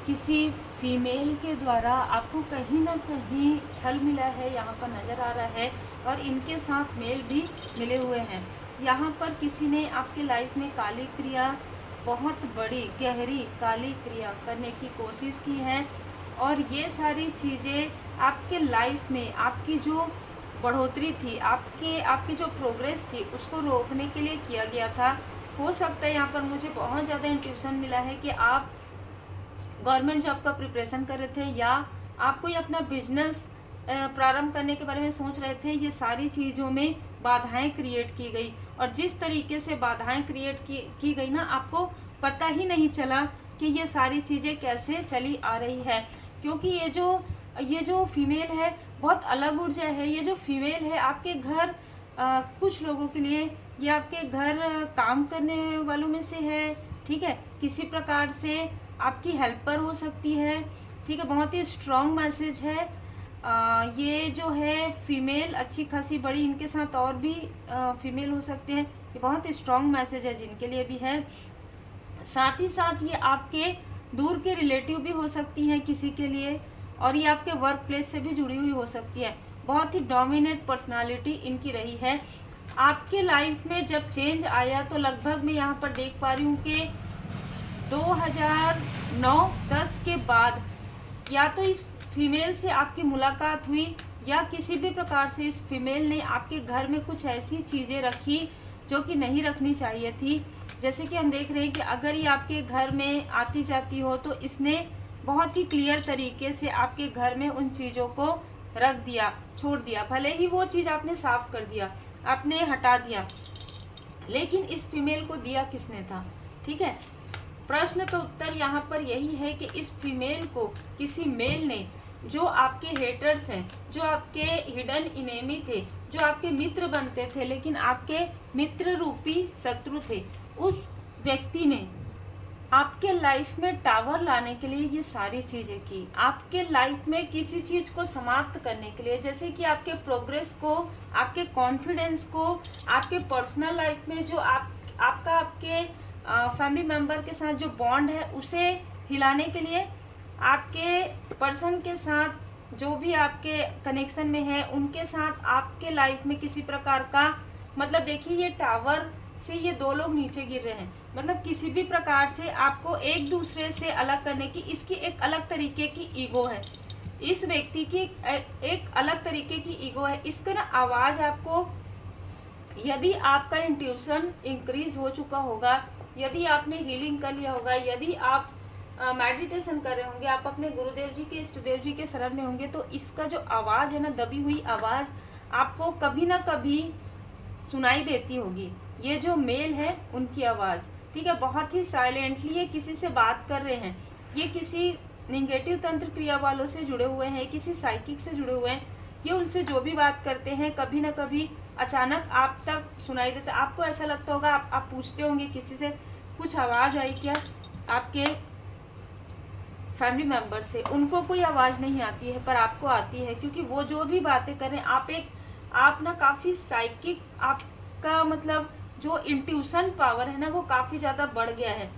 किसी फीमेल के द्वारा आपको कहीं ना कहीं छल मिला है, यहाँ पर नज़र आ रहा है। और इनके साथ मेल भी मिले हुए हैं। यहाँ पर किसी ने आपके लाइफ में काली क्रिया, बहुत बड़ी गहरी काली क्रिया करने की कोशिश की है। और ये सारी चीज़ें आपके लाइफ में आपकी जो बढ़ोतरी थी, आपकी जो प्रोग्रेस थी, उसको रोकने के लिए किया गया था। हो सकता है यहाँ पर मुझे बहुत ज़्यादा इंट्यूशन मिला है कि आप गवर्नमेंट जॉब का प्रिपरेशन कर रहे थे, या आप कोई अपना बिजनेस प्रारंभ करने के बारे में सोच रहे थे। ये सारी चीज़ों में बाधाएं क्रिएट की गई, और जिस तरीके से बाधाएं क्रिएट की गई ना, आपको पता ही नहीं चला कि ये सारी चीज़ें कैसे चली आ रही है। क्योंकि ये जो फीमेल है बहुत अलग ऊर्जा है। ये जो फीमेल है आपके घर, कुछ लोगों के लिए ये आपके घर काम करने वालों में से है, ठीक है। किसी प्रकार से आपकी हेल्पर हो सकती है, ठीक है। बहुत ही स्ट्रॉन्ग मैसेज है। ये जो है फीमेल अच्छी खासी बड़ी, इनके साथ और भी फीमेल हो सकते हैं। ये बहुत ही स्ट्रॉन्ग मैसेज है जिनके लिए भी है। साथ ही साथ ये आपके दूर के रिलेटिव भी हो सकती हैं किसी के लिए, और ये आपके वर्क प्लेस से भी जुड़ी हुई हो सकती है। बहुत ही डोमिनेट पर्सनालिटी इनकी रही है। आपके लाइफ में जब चेंज आया तो लगभग मैं यहाँ पर देख पा रही हूँ कि 2009-10 के बाद या तो इस फीमेल से आपकी मुलाकात हुई, या किसी भी प्रकार से इस फीमेल ने आपके घर में कुछ ऐसी चीज़ें रखी जो कि नहीं रखनी चाहिए थी। जैसे कि हम देख रहे हैं कि अगर ये आपके घर में आती जाती हो तो इसने बहुत ही क्लियर तरीके से आपके घर में उन चीज़ों को रख दिया, छोड़ दिया। भले ही वो चीज़ आपने साफ कर दिया, आपने हटा दिया, लेकिन इस फीमेल को दिया किसने था, ठीक है। प्रश्न का उत्तर यहाँ पर यही है कि इस फीमेल को किसी मेल ने, जो आपके हेटर्स हैं, जो आपके हिडन इनेमी थे, जो आपके मित्र बनते थे लेकिन आपके मित्र रूपी शत्रु थे, उस व्यक्ति ने आपके लाइफ में टावर लाने के लिए ये सारी चीज़ें की। आपके लाइफ में किसी चीज़ को समाप्त करने के लिए, जैसे कि आपके प्रोग्रेस को, आपके कॉन्फिडेंस को, आपके पर्सनल लाइफ में जो आपके फैमिली मेंबर के साथ जो बॉन्ड है उसे हिलाने के लिए, आपके पर्सन के साथ जो भी आपके कनेक्शन में है उनके साथ आपके लाइफ में किसी प्रकार का, मतलब देखिए ये टावर से ये दो लोग नीचे गिर रहे हैं, मतलब किसी भी प्रकार से आपको एक दूसरे से अलग करने की इसकी एक अलग तरीके की ईगो है। इस व्यक्ति की एक अलग तरीके की ईगो है। इसका ना आवाज़ आपको, यदि आपका इंट्यूशन इंक्रीज हो चुका होगा, यदि आपने हीलिंग कर लिया होगा, यदि आप मेडिटेशन कर रहे होंगे, आप अपने गुरुदेव जी के, इष्टदेव जी के शरण में होंगे, तो इसका जो आवाज़ है ना, दबी हुई आवाज़ आपको कभी ना कभी सुनाई देती होगी। ये जो मेल है उनकी आवाज़, ठीक है, बहुत ही साइलेंटली ये किसी से बात कर रहे हैं। ये किसी निगेटिव तंत्र क्रिया वालों से जुड़े हुए हैं, किसी साइकिक से जुड़े हुए हैं। ये उनसे जो भी बात करते हैं कभी ना कभी अचानक आप तक सुनाई देता है। आपको ऐसा लगता होगा, आप पूछते होंगे किसी से, कुछ आवाज़ आई क्या आपके फैमिली मेंबर से। उनको कोई आवाज़ नहीं आती है पर आपको आती है, क्योंकि वो जो भी बातें कर रहे हैं, आप ना काफ़ी साइकिक, आपका मतलब जो इंट्यूशन पावर है ना वो काफ़ी ज़्यादा बढ़ गया है,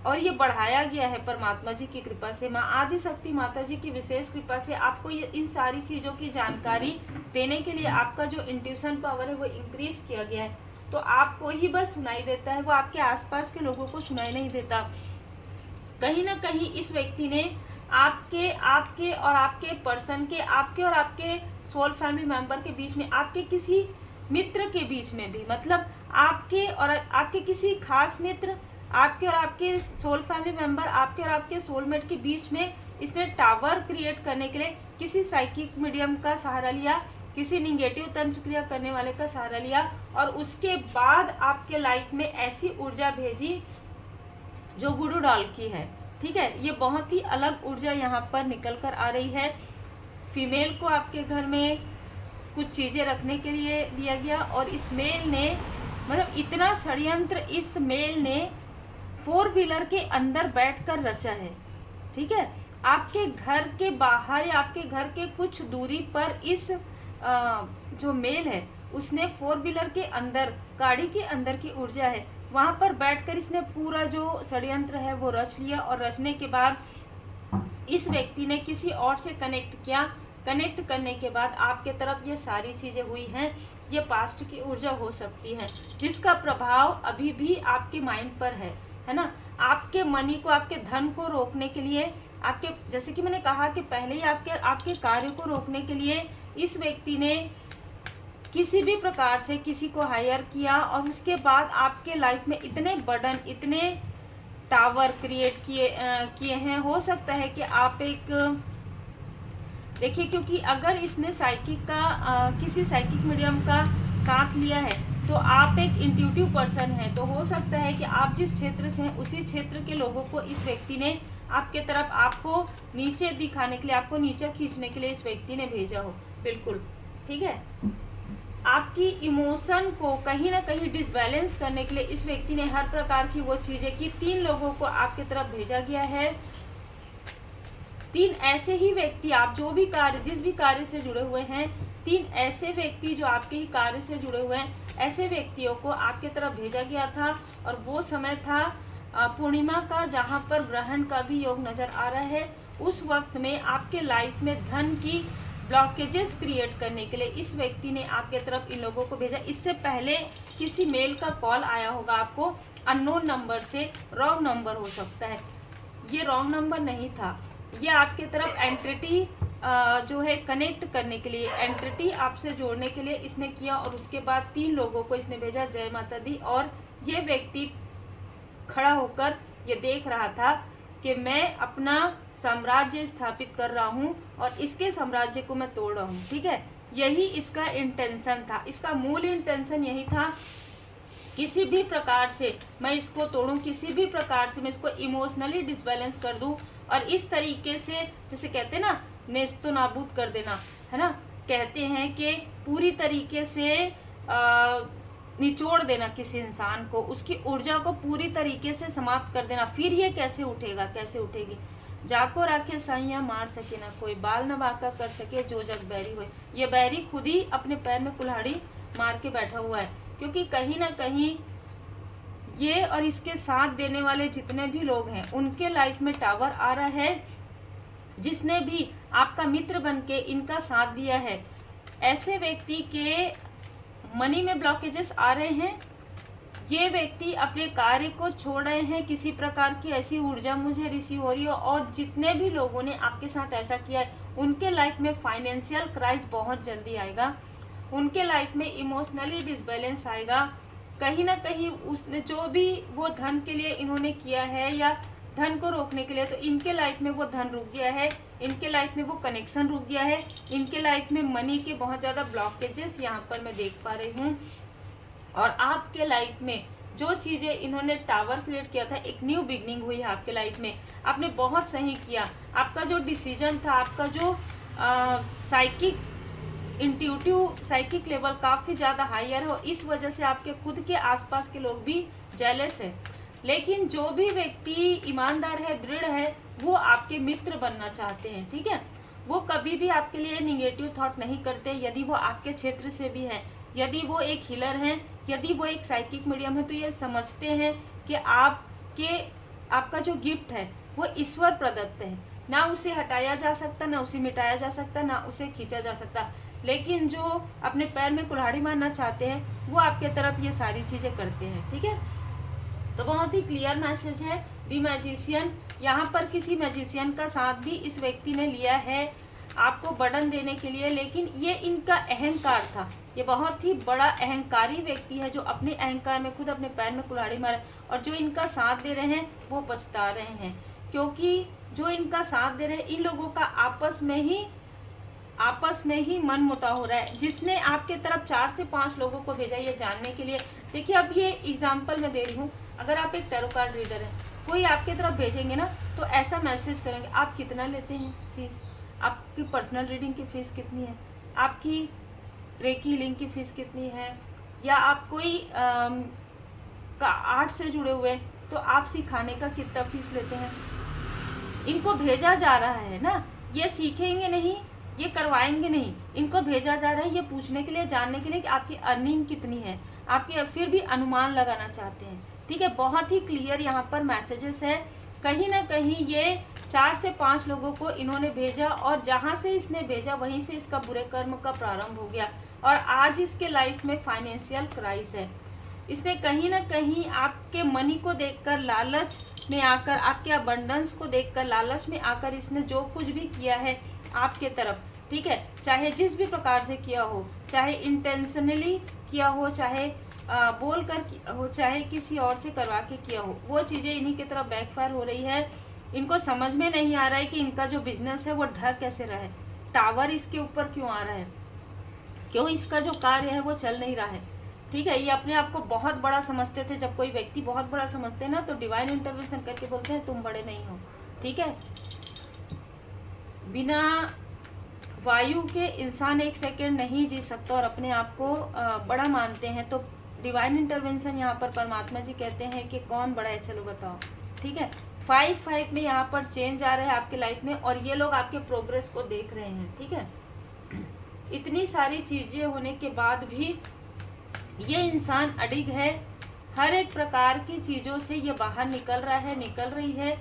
और ये बढ़ाया गया है परमात्मा जी की कृपा से, माँ आदि शक्ति माता जी की विशेष कृपा से। आपको ये इन सारी चीज़ों की जानकारी देने के लिए आपका जो इंट्यूशन पावर है वो इंक्रीज किया गया है। तो आपको ही बस सुनाई देता है, वो आपके आसपास के लोगों को सुनाई नहीं देता। कहीं ना कहीं इस व्यक्ति ने आपके और आपके पर्सन के, आपके और आपके सोल फैमिली मेंबर के बीच में, आपके किसी मित्र के बीच में भी, मतलब आपके और आपके किसी खास मित्र, आपके और आपके सोल फैमिली मेंबर, आपके और आपके सोलमेट के बीच में इसने टावर क्रिएट करने के लिए किसी साइकिक मीडियम का सहारा लिया, किसी निगेटिव तंत्र क्रिया करने वाले का सहारा लिया, और उसके बाद आपके लाइफ में ऐसी ऊर्जा भेजी जो गुरु डाल की है, ठीक है। ये बहुत ही अलग ऊर्जा यहाँ पर निकल कर आ रही है। फीमेल को आपके घर में कुछ चीज़ें रखने के लिए दिया गया, और इस मेल ने, मतलब इतना षड्यंत्र इस मेल ने 4 व्हीलर के अंदर बैठकर रचा है, ठीक है। आपके घर के बाहर या आपके घर के कुछ दूरी पर इस जो मेल है उसने 4 व्हीलर के अंदर, गाड़ी के अंदर की ऊर्जा है, वहाँ पर बैठकर इसने पूरा जो षड्यंत्र है वो रच लिया। और रचने के बाद इस व्यक्ति ने किसी और से कनेक्ट किया, कनेक्ट करने के बाद आपके तरफ ये सारी चीजें हुई हैं। ये पास्ट की ऊर्जा हो सकती है जिसका प्रभाव अभी भी आपके माइंड पर है ना। आपके मनी को, आपके धन को रोकने के लिए, आपके, जैसे कि मैंने कहा कि पहले ही आपके कार्य को रोकने के लिए इस व्यक्ति ने किसी भी प्रकार से किसी को हायर किया, और उसके बाद आपके लाइफ में इतने बर्डन, इतने टावर क्रिएट किए हैं। हो सकता है कि आप एक, देखिए, क्योंकि अगर इसने साइकिक का किसी साइकिक मीडियम का साथ लिया है तो आप एक इंट्यूटिव पर्सन हैं, तो हो सकता है कि आप जिस क्षेत्र से हैं उसी क्षेत्र के लोगों को इस व्यक्ति ने आपके तरफ, आपको नीचे दिखाने के लिए, आपको नीचे खींचने के लिए इस व्यक्ति ने भेजा हो। बिल्कुल ठीक है। आपकी इमोशन को कहीं ना कहीं डिसबैलेंस करने के लिए इस व्यक्ति ने हर प्रकार की वो चीजें की। 3 लोगों को आपके तरफ भेजा गया है। 3 ऐसे ही व्यक्ति, आप जो भी कार्य, जिस भी कार्य से जुड़े हुए हैं, 3 ऐसे व्यक्ति जो आपके ही कार्य से जुड़े हुए हैं, ऐसे व्यक्तियों को आपके तरफ भेजा गया था। और वो समय था पूर्णिमा का, जहां पर ग्रहण का भी योग नजर आ रहा है। उस वक्त में आपके लाइफ में धन की ब्लॉकेजेस क्रिएट करने के लिए इस व्यक्ति ने आपके तरफ इन लोगों को भेजा। इससे पहले किसी मेल का कॉल आया होगा आपको अननोन नंबर से, रॉन्ग नंबर हो सकता है। ये रॉन्ग नंबर नहीं था, ये आपके तरफ एंटिटी जो है कनेक्ट करने के लिए, एंटिटी आपसे जोड़ने के लिए इसने किया। और उसके बाद 3 लोगों को इसने भेजा, जय माता दी। और ये व्यक्ति खड़ा होकर ये देख रहा था कि मैं अपना साम्राज्य स्थापित कर रहा हूँ और इसके साम्राज्य को मैं तोड़ रहा हूँ। ठीक है, यही इसका इंटेंशन था। इसका मूल इंटेंशन यही था, किसी भी प्रकार से मैं इसको तोड़ूं, किसी भी प्रकार से मैं इसको इमोशनली डिसबैलेंस कर दूं, और इस तरीके से, जैसे कहते हैं ना, नेस्तो नाबूद कर देना, है ना। कहते हैं कि पूरी तरीके से निचोड़ देना किसी इंसान को, उसकी ऊर्जा को पूरी तरीके से समाप्त कर देना। फिर ये कैसे उठेगा, कैसे उठेगी। जाको राखे साइया मार सके ना कोई, बाल न बाका कर सके जो जग बैरी हुए। ये बैरी खुद ही अपने पैर में कुल्हाड़ी मार के बैठा हुआ है, क्योंकि कहीं ना कहीं ये और इसके साथ देने वाले जितने भी लोग हैं उनके लाइफ में टावर आ रहा है। जिसने भी आपका मित्र बनके इनका साथ दिया है, ऐसे व्यक्ति के मनी में ब्लॉकेजेस आ रहे हैं। ये व्यक्ति अपने कार्य को छोड़ रहे हैं, किसी प्रकार की ऐसी ऊर्जा मुझे रिसीव हो रही है। और जितने भी लोगों ने आपके साथ ऐसा किया है उनके लाइफ में फाइनेंशियल क्राइसिस बहुत जल्दी आएगा, उनके लाइफ में इमोशनली डिसबैलेंस आएगा। कहीं ना कहीं उसने जो भी वो धन के लिए इन्होंने किया है या धन को रोकने के लिए, तो इनके लाइफ में वो धन रुक गया है, इनके लाइफ में वो कनेक्शन रुक गया है, इनके लाइफ में मनी के बहुत ज़्यादा ब्लॉकेजेस यहाँ पर मैं देख पा रही हूँ। और आपके लाइफ में जो चीज़ें इन्होंने टावर क्रिएट किया था, एक न्यू बिगनिंग हुई है आपके लाइफ में। आपने बहुत सही किया, आपका जो डिसीजन था, आपका जो साइकिक इंट्यूटिव साइकिक लेवल काफ़ी ज़्यादा हायर है, इस वजह से आपके खुद के आसपास के लोग भी जेलस है। लेकिन जो भी व्यक्ति ईमानदार है, दृढ़ है, वो आपके मित्र बनना चाहते हैं। ठीक है, वो कभी भी आपके लिए नेगेटिव थॉट नहीं करते। यदि वो आपके क्षेत्र से भी है, यदि वो एक हीलर हैं, यदि वो एक साइकिक मीडियम है, तो ये समझते हैं कि आपका जो गिफ्ट है वो ईश्वर प्रदत्त है, ना उसे हटाया जा सकता, ना उसे मिटाया जा सकता, ना उसे खींचा जा सकता। लेकिन जो अपने पैर में कुल्हाड़ी मारना चाहते हैं वो आपके तरफ ये सारी चीज़ें करते हैं। ठीक है, तो बहुत ही क्लियर मैसेज है दी मैजिशियन। यहाँ पर किसी मैजिशियन का साथ भी इस व्यक्ति ने लिया है आपको बर्डन देने के लिए, लेकिन ये इनका अहंकार था। ये बहुत ही बड़ा अहंकारी व्यक्ति है जो अपने अहंकार में खुद अपने पैर में कुल्हाड़ी मारे, और जो इनका साथ दे रहे हैं वो पछता रहे हैं, क्योंकि जो इनका साथ दे रहे हैं इन लोगों का आपस में ही मन मुटाव हो रहा है। जिसने आपके तरफ 4 से 5 लोगों को भेजा ये जानने के लिए। देखिए, अब ये एग्जाम्पल मैं दे रही हूँ, अगर आप एक टैरो कार्ड रीडर हैं, कोई आपके तरफ भेजेंगे ना तो ऐसा मैसेज करेंगे, आप कितना लेते हैं फीस, आपकी पर्सनल रीडिंग की फ़ीस कितनी है, आपकी रेकी हीलिंग की फ़ीस कितनी है, या आप कोई का आर्ट से जुड़े हुए तो आप सिखाने का कितना फीस लेते हैं। इनको भेजा जा रहा है ना, ये सीखेंगे नहीं, ये करवाएंगे नहीं, इनको भेजा जा रहा है ये पूछने के लिए, जानने के लिए कि आपकी अर्निंग कितनी है, आपकी फिर भी अनुमान लगाना चाहते हैं। ठीक है, बहुत ही क्लियर यहाँ पर मैसेजेस है। कहीं ना कहीं ये 4 से 5 लोगों को इन्होंने भेजा और जहां से इसने भेजा वहीं से इसका बुरे कर्म का प्रारंभ हो गया और आज इसके लाइफ में फाइनेंशियल क्राइसिस है। इसने कहीं ना कहीं आपके मनी को देखकर लालच में आकर, आपके अबंडेंस को देखकर लालच में आकर इसने जो कुछ भी किया है आपके तरफ, ठीक है, चाहे जिस भी प्रकार से किया हो, चाहे इंटेंशनली किया हो, चाहे बोल कर हो, चाहे किसी और से करवा के किया हो, वो चीज़ें इन्हीं की तरफ बैकफायर हो रही है। इनको समझ में नहीं आ रहा है कि इनका जो बिजनेस है वो ढह कैसे रहा है, टावर इसके ऊपर क्यों आ रहा है, क्यों इसका जो कार्य है वो चल नहीं रहा है। ठीक है, ये अपने आप को बहुत बड़ा समझते थे। जब कोई व्यक्ति बहुत बड़ा समझते हैं ना तो डिवाइन इंटरवेंशन करके बोलते हैं तुम बड़े नहीं हो। ठीक है, बिना वायु के इंसान एक सेकेंड नहीं जी सकता और अपने आप को बड़ा मानते हैं। तो डिवाइन इंटरवेंशन यहाँ पर परमात्मा जी कहते हैं कि कौन बड़ा है, चलो बताओ। ठीक है, 5-5 में यहाँ पर चेंज आ रहा है आपके लाइफ में और ये लोग आपके प्रोग्रेस को देख रहे हैं। ठीक है, इतनी सारी चीजें होने के बाद भी ये इंसान अडिग है, हर एक प्रकार की चीजों से ये बाहर निकल रहा है, निकल रही है।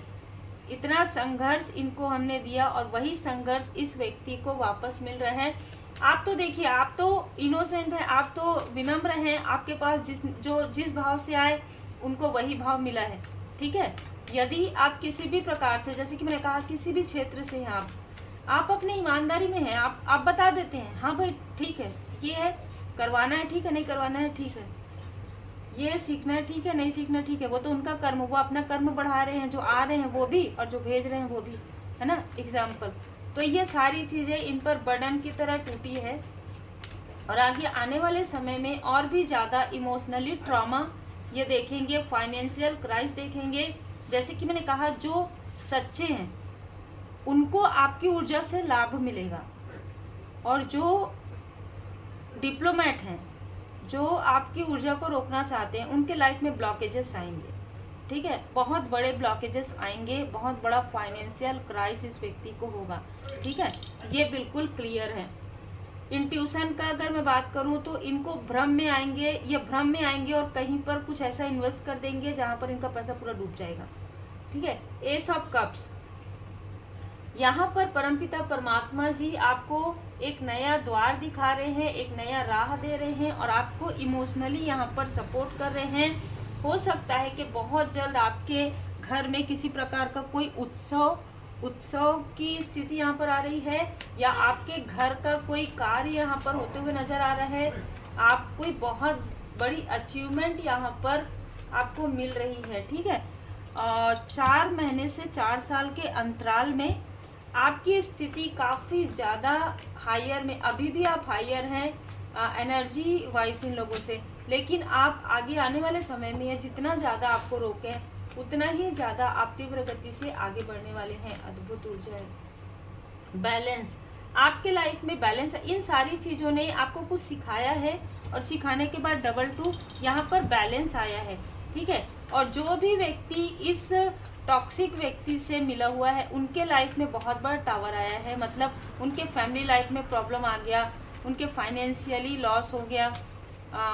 इतना संघर्ष इनको हमने दिया और वही संघर्ष इस व्यक्ति को वापस मिल रहा है। आप तो देखिए, आप तो इनोसेंट हैं, आप तो विनम्र हैं, आपके पास जिस भाव से आए उनको वही भाव मिला है। ठीक है, यदि आप किसी भी प्रकार से, जैसे कि मैंने कहा, किसी भी क्षेत्र से हैं आप अपनी ईमानदारी में हैं, आप बता देते हैं हाँ भाई ठीक है, ये है, करवाना है ठीक है, नहीं करवाना है ठीक है, ये सीखना है ठीक है, नहीं सीखना ठीक है, वो तो उनका कर्म, वो अपना कर्म बढ़ा रहे हैं, जो आ रहे हैं वो भी और जो भेज रहे हैं वो भी, है ना, एग्जाम्पल। तो ये सारी चीजें इन पर बर्डन की तरह टूटी है और आगे आने वाले समय में और भी ज्यादा इमोशनली ट्रॉमा ये देखेंगे, फाइनेंशियल क्राइसिस देखेंगे। जैसे कि मैंने कहा, जो सच्चे हैं उनको आपकी ऊर्जा से लाभ मिलेगा और जो डिप्लोमेट हैं, जो आपकी ऊर्जा को रोकना चाहते हैं, उनके लाइफ में ब्लॉकेजेस आएंगे। ठीक है, बहुत बड़े ब्लॉकेजेस आएंगे, बहुत बड़ा फाइनेंशियल क्राइसिस व्यक्ति को होगा। ठीक है, ये बिल्कुल क्लियर है। इंट्यूशन का अगर मैं बात करूं तो इनको भ्रम में आएंगे, ये भ्रम में आएंगे और कहीं पर कुछ ऐसा इन्वेस्ट कर देंगे जहां पर इनका पैसा पूरा डूब जाएगा। ठीक है, एस ऑफ कप्स, यहाँ पर परमपिता परमात्मा जी आपको एक नया द्वार दिखा रहे हैं, एक नया राह दे रहे हैं और आपको इमोशनली यहाँ पर सपोर्ट कर रहे हैं। हो सकता है कि बहुत जल्द आपके घर में किसी प्रकार का कोई उत्सव की स्थिति यहाँ पर आ रही है या आपके घर का कोई कार्य यहाँ पर होते हुए नजर आ रहा है। आप कोई बहुत बड़ी अचीवमेंट यहाँ पर आपको मिल रही है। ठीक है, 4 महीने से 4 साल के अंतराल में आपकी स्थिति काफ़ी ज़्यादा हायर में, अभी भी आप हायर हैं एनर्जी वाइज इन लोगों से, लेकिन आप आगे आने वाले समय में जितना ज़्यादा आपको रोकें उतना ही ज़्यादा आप तीव्र गति से आगे बढ़ने वाले हैं। अद्भुत ऊर्जा है, बैलेंस, आपके लाइफ में बैलेंस है। इन सारी चीज़ों ने आपको कुछ सिखाया है और सिखाने के बाद डबल 2 यहाँ पर बैलेंस आया है। ठीक है, और जो भी व्यक्ति इस टॉक्सिक व्यक्ति से मिला हुआ है उनके लाइफ में बहुत बड़ा टावर आया है, मतलब उनके फैमिली लाइफ में प्रॉब्लम आ गया, उनके फाइनेंशियली लॉस हो गया,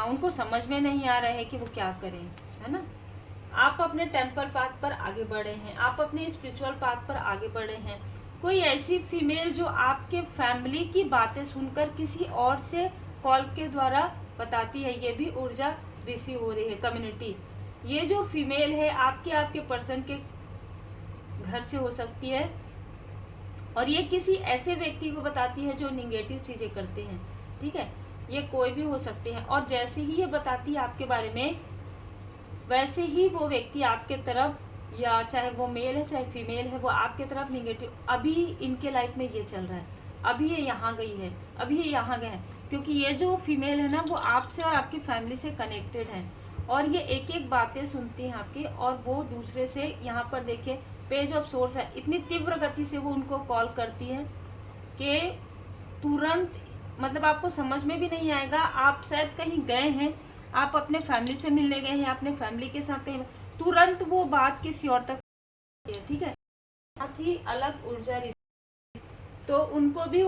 उनको समझ में नहीं आ रहा है कि वो क्या करें, है ना। आप अपने टेम्पल पाथ पर आगे बढ़े हैं, आप अपने स्पिरिचुअल पाथ पर आगे बढ़े हैं। कोई ऐसी फीमेल जो आपके फैमिली की बातें सुनकर किसी और से कॉल के द्वारा बताती है, ये भी ऊर्जा रिसीव हो रही है। कम्युनिटी, ये जो फीमेल है आपके पर्सन के घर से हो सकती है और ये किसी ऐसे व्यक्ति को बताती है जो निगेटिव चीजें करते हैं। ठीक है, ये कोई भी हो सकते हैं और जैसे ही ये बताती है आपके बारे में वैसे ही वो व्यक्ति आपके तरफ, या चाहे वो मेल है चाहे फीमेल है, वो आपके तरफ निगेटिव, अभी इनके लाइफ में ये चल रहा है, अभी ये यहाँ गई है, अभी ये यहाँ गए हैं, क्योंकि ये जो फीमेल है ना वो आपसे और आपकी फैमिली से कनेक्टेड है और ये एक एक बातें सुनती हैं आपकी और वो दूसरे से, यहाँ पर देखिए पेज ऑफ सोर्स है, इतनी तीव्र गति से वो उनको कॉल करती है कि तुरंत, मतलब आपको समझ में भी नहीं आएगा। आप शायद कहीं गए हैं, आप अपने फैमिली से मिलने गए हैं, अपने फैमिली के साथ कहीं, तुरंत वो बात किसी और तक, ठीक है, बहुत ही अलग ऊर्जा। तो उनको भी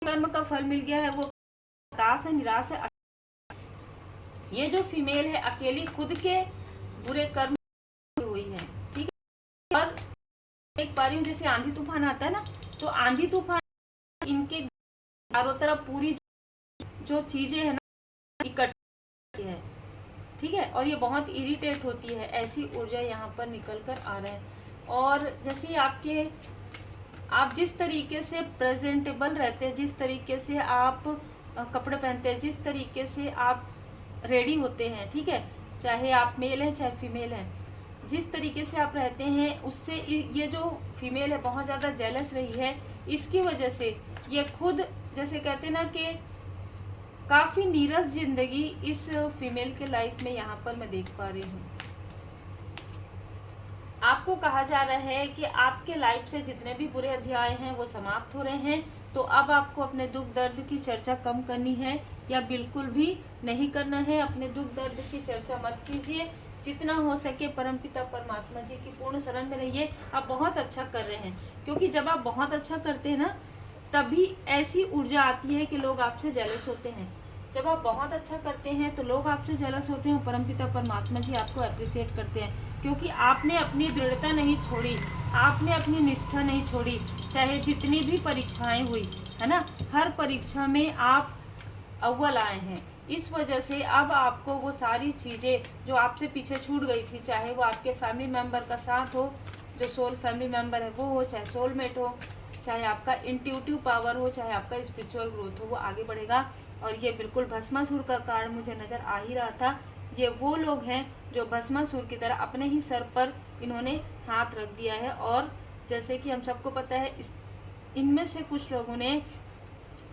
कर्म का फल मिल गया है, वो हताश है, निराश है। ये जो फीमेल है अकेली खुद के बुरे कर्म हुई है। ठीक है, और एक पा रही हूँ जैसे आंधी तूफान आता है ना, तो आंधी तूफान इनके चारों तरफ पूरी जो चीजें है ना इकट्ठी है, ठीक है, और ये बहुत इरिटेट होती है, ऐसी ऊर्जा यहाँ पर निकल कर आ रहे हैं। और जैसे आप जिस तरीके से प्रेजेंटेबल रहते हैं, जिस तरीके से आप कपड़े पहनते हैं, जिस तरीके से आप रेडी होते हैं, ठीक है, चाहे आप मेल हैं चाहे फीमेल हैं, जिस तरीके से आप रहते हैं उससे ये जो फीमेल है बहुत ज़्यादा जेलस रही है। इसकी वजह से ये खुद जैसे कहते हैं ना कि काफ़ी नीरस जिंदगी इस फीमेल के लाइफ में यहाँ पर मैं देख पा रही हूँ। आपको कहा जा रहा है कि आपके लाइफ से जितने भी बुरे अध्याय हैं वो समाप्त हो रहे हैं, तो अब आपको अपने दुख दर्द की चर्चा कम करनी है या बिल्कुल भी नहीं करना है। अपने दुख दर्द की चर्चा मत कीजिए, जितना हो सके परमपिता परमात्मा जी की पूर्ण शरण में रहिए। आप बहुत अच्छा कर रहे हैं, क्योंकि जब आप बहुत अच्छा करते हैं ना तभी ऐसी ऊर्जा आती है कि लोग आपसे जेलस होते हैं। जब आप बहुत अच्छा करते हैं तो लोग आपसे जेलस होते हैं, परमपिता परमात्मा जी आपको अप्रिशिएट करते हैं, क्योंकि आपने अपनी दृढ़ता नहीं छोड़ी, आपने अपनी निष्ठा नहीं छोड़ी। चाहे जितनी भी परीक्षाएं हुई है ना, हर परीक्षा में आप अव्वल आए हैं। इस वजह से अब आपको वो सारी चीज़ें जो आपसे पीछे छूट गई थी, चाहे वो आपके फैमिली मेम्बर का साथ हो, जो सोल फैमिली मेम्बर है वो हो, चाहे सोलमेट हो, चाहे आपका इंट्यूटिव पावर हो, चाहे आपका स्पिरिचुअल ग्रोथ हो, वो आगे बढ़ेगा। और ये बिल्कुल भस्मासुर का कार्ड मुझे नज़र आ ही रहा था। ये वो लोग हैं जो भस्मासुर की तरह अपने ही सर पर इन्होंने हाथ रख दिया है। और जैसे कि हम सबको पता है इनमें से कुछ लोगों ने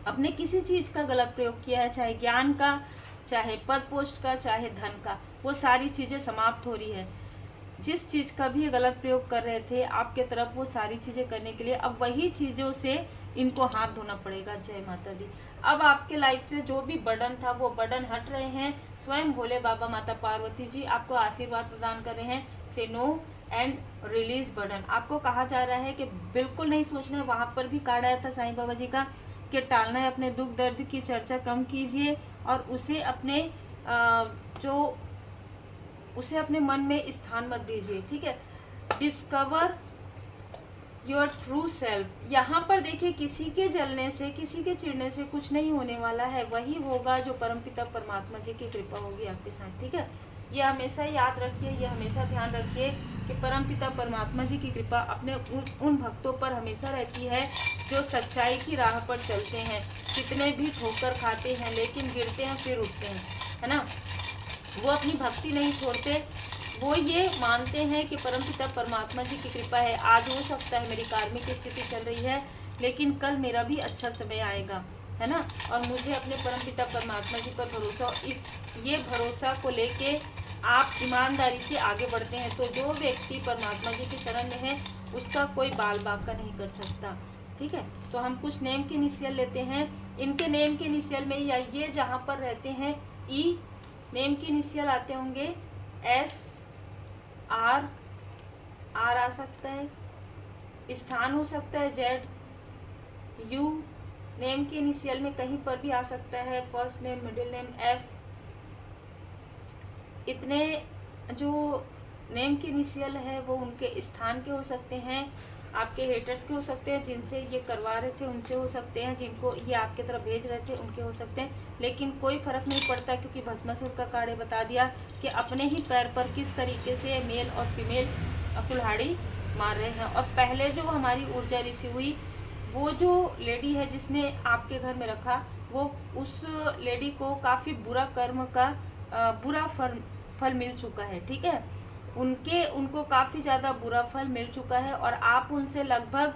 अपने किसी चीज़ का गलत प्रयोग किया है, चाहे ज्ञान का, चाहे पद पोस्ट का, चाहे धन का, वो सारी चीज़ें समाप्त हो रही है। जिस चीज़ का भी गलत प्रयोग कर रहे थे आपके तरफ, वो सारी चीज़ें करने के लिए अब वही चीज़ों से इनको हाथ धोना पड़ेगा। जय माता दी। अब आपके लाइफ से जो भी बर्डन था वो बर्डन हट रहे हैं। स्वयं भोले बाबा माता पार्वती जी आपको आशीर्वाद प्रदान कर रहे हैं। से नो एंड रिलीज बर्डन। आपको कहा जा रहा है कि बिल्कुल नहीं सोचना है। वहाँ पर भी कार्ड आया था साईं बाबा जी का कि टालना है, अपने दुख दर्द की चर्चा कम कीजिए और उसे अपने मन में स्थान मत दीजिए, ठीक है। Discover your true self. यहाँ पर देखिए, किसी के जलने से, किसी के चिढ़ने से कुछ नहीं होने वाला है। वही होगा जो परमपिता परमात्मा जी की कृपा होगी आपके साथ, ठीक है। ये हमेशा याद रखिए, ये हमेशा ध्यान रखिए कि परमपिता परमात्मा जी की कृपा अपने उन भक्तों पर हमेशा रहती है जो सच्चाई की राह पर चलते हैं। कितने भी ठोकर खाते हैं लेकिन गिरते हैं फिर उठते हैं, है ना। वो अपनी भक्ति नहीं छोड़ते, वो ये मानते हैं कि परमपिता परमात्मा जी की कृपा है। आज हो सकता है मेरी कार्मिक स्थिति चल रही है, लेकिन कल मेरा भी अच्छा समय आएगा, है ना। और मुझे अपने परमपिता परमात्मा जी पर भरोसा, ये भरोसा को लेके आप ईमानदारी से आगे बढ़ते हैं, तो जो व्यक्ति परमात्मा जी की शरण में है उसका कोई बाल बांका नहीं कर सकता, ठीक है। तो हम कुछ नेम के इनिशियल लेते हैं। इनके नेम के इनिशियल में, या ये जहाँ पर रहते हैं ई, नेम के इनिशियल आते होंगे एस, आर आ सकता है, स्थान हो सकता है जेड, यू नेम के इनिशियल में कहीं पर भी आ सकता है, first name, middle name, F. इतने जो नेम के इनिशियल है वो उनके स्थान के हो सकते हैं, आपके हेटर्स के हो सकते हैं, जिनसे ये करवा रहे थे उनसे हो सकते हैं, जिनको ये आपके तरफ भेज रहे थे उनके हो सकते हैं, लेकिन कोई फर्क नहीं पड़ता, क्योंकि भस्मासुर का कार्ड बता दिया कि अपने ही पैर पर किस तरीके से मेल और फीमेल कुल्हाड़ी मार रहे हैं। और पहले जो हमारी ऊर्जा रिसीव हुई, वो जो लेडी है जिसने आपके घर में रखा, वो उस लेडी को काफ़ी बुरा कर्म का बुरा फल मिल चुका है, ठीक है। उनको काफ़ी ज़्यादा बुरा फल मिल चुका है। और आप उनसे लगभग,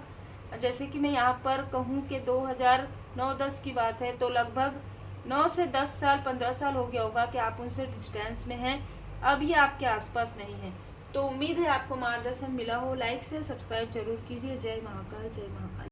जैसे कि मैं यहाँ पर कहूँ कि 2009-10 की बात है, तो लगभग 9 से 10 साल 15 साल हो गया होगा कि आप उनसे डिस्टेंस में हैं। अब ये आपके आसपास नहीं है। तो उम्मीद है आपको मार्गदर्शन मिला हो। लाइक से सब्सक्राइब जरूर कीजिए। जय महाकाल, जय महाकाल।